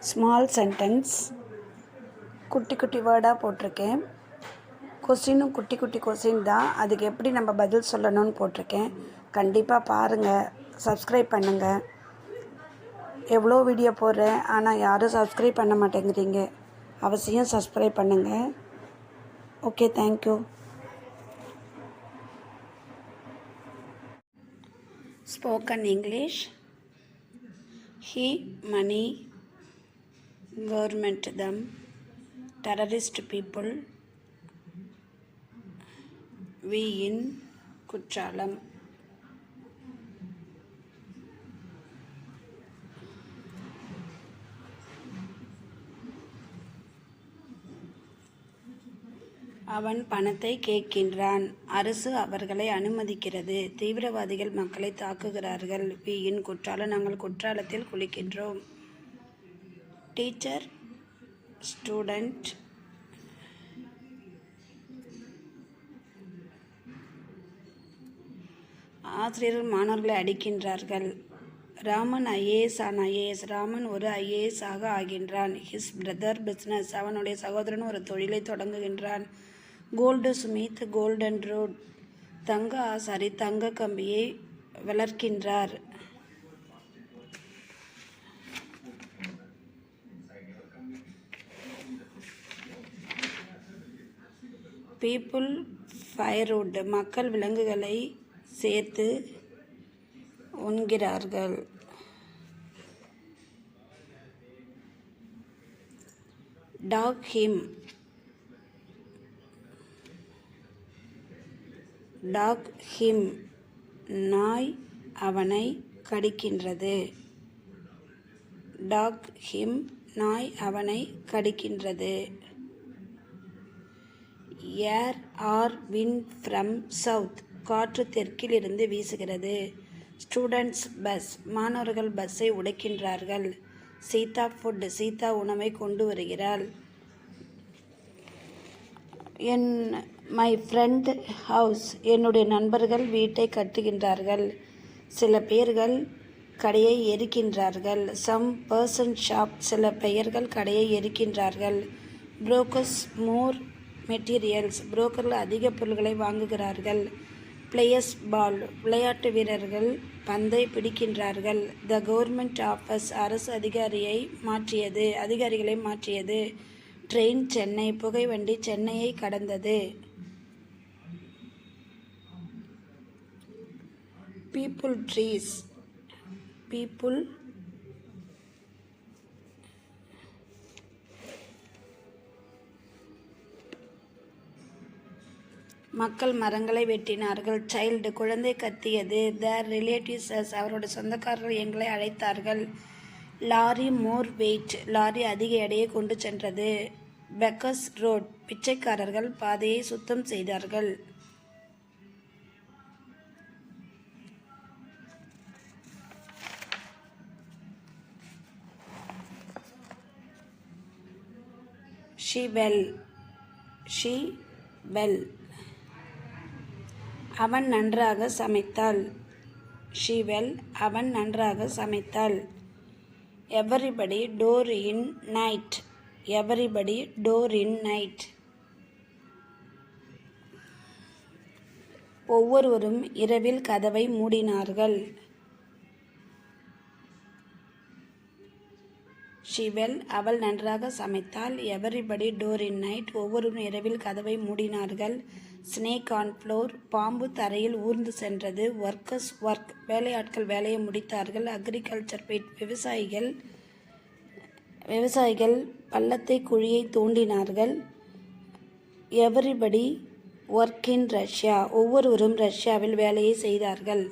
Small sentence குட்டி குட்டி வேர்டாக போட்டிருக்கேன். கொஸ்டினும் குட்டி குட்டி கொஸ்டின் தான். அதுக்கு எப்படி நம்ம பதில் சொல்லணும்னு போட்டிருக்கேன். கண்டிப்பாக பாருங்கள், சப்ஸ்கிரைப் பண்ணுங்கள். எவ்வளோ வீடியோ போடுறேன், ஆனால் யாரும் சப்ஸ்கிரைப் பண்ண மாட்டேங்கிறீங்க. அவசியம் சப்ஸ்கிரைப் பண்ணுங்கள். Okay, thank you. Spoken English. He, money, government, them, terrorist people, we in Courtallam. அவன் பணத்தை கேட்கின்றான். அரசு அவர்களை அனுமதிக்கிறது. தீவிரவாதிகள் மக்களை தாக்குகிறார்கள். வீயின் குற்றாலம். நாங்கள் குற்றாலத்தில் குளிக்கின்றோம். டீச்சர், ஸ்டூடெண்ட், ஆசிரியர்கள் மாணவர்களை அடிக்கின்றார்கள். Raman IAS IAS. ராமன் ஒரு ஐஏஎஸ் ஆக ஆகின்றான். His brother business. அவனுடைய சகோதரன் ஒரு தொழிலை தொடங்குகின்றான். Goldsmith golden road. தங்க ஆசாரி தங்க கம்பியை வளர்க்கின்றார். People firewood. மக்கள் விலங்குகளை சேர்த்து உண்கிறார்கள். Dog him. Dog him. நாய் அவனை கடிக்கின்றது. Dog him. நாய் அவனை கடிக்கின்றது. Air are wind from south. காற்று தெற்கில் இருந்து வீசுகிறது. Students bus. மாணவர்கள் பஸ்ஸை உடைக்கின்றார்கள். சீதா ஃபுட். சீதா உணவை கொண்டு வருகிறாள். My friend house. என்னுடைய நண்பர்கள் வீட்டை கட்டுகின்றார்கள். சில பேர்கள் கடையை எரிக்கின்றார்கள். Some person shop. சில பெயர்கள் கடையை எரிக்கின்றார்கள். புரோக்கர்ஸ் மோர் மெட்டீரியல்ஸ். புரோக்கர்கள் அதிக பொருட்களை வாங்குகிறார்கள். பிளேயர்ஸ் பால். விளையாட்டு வீரர்கள் பந்தை பிடிக்கின்றார்கள். The government office. அரசு அதிகாரிகளை மாற்றியது. ட்ரெயின் சென்னை. புகைவண்டி சென்னையை கடந்தது. People trees. பீப்புள் மக்கள் மரங்களை வெட்டினார்கள். சைல்டு குழந்தை கத்தியது. தேர் ரிலேட்டிவ்ஸ். அவருடைய சொந்தக்காரர்கள் எங்களை அழைத்தார்கள். லாரி மோர் வெயிட். லாரி அதிக எடையை கொண்டு சென்றது. Beggars road. பிச்சைக்காரர்கள் பாதையை சுத்தம் செய்தார்கள். She well. She well. அவன் நன்றாக சமைத்தாள். She well. அவன் நன்றாக சமைத்தாள். Everybody door in night. Everybody door in night. ஒவ்வொருவரும் இரவில் கதவை மூடினார்கள். She well. அவள் நன்றாக சமைத்தாள். Everybody door in night. ஒவ்வொருவரும் இரவில் கதவை மூடினார்கள். Snake on floor. பாம்பு தரையில் ஊர்ந்து சென்றது. Workers work. வேலையாட்கள் வேலையை முடித்தார்கள். Agriculture pit. விவசாயிகள் பள்ளத்தை குழியை தோண்டினார்கள். Everybody work in Russia. ஒவ்வொருவரும் ரஷ்யாவில் வேலையை செய்தார்கள்.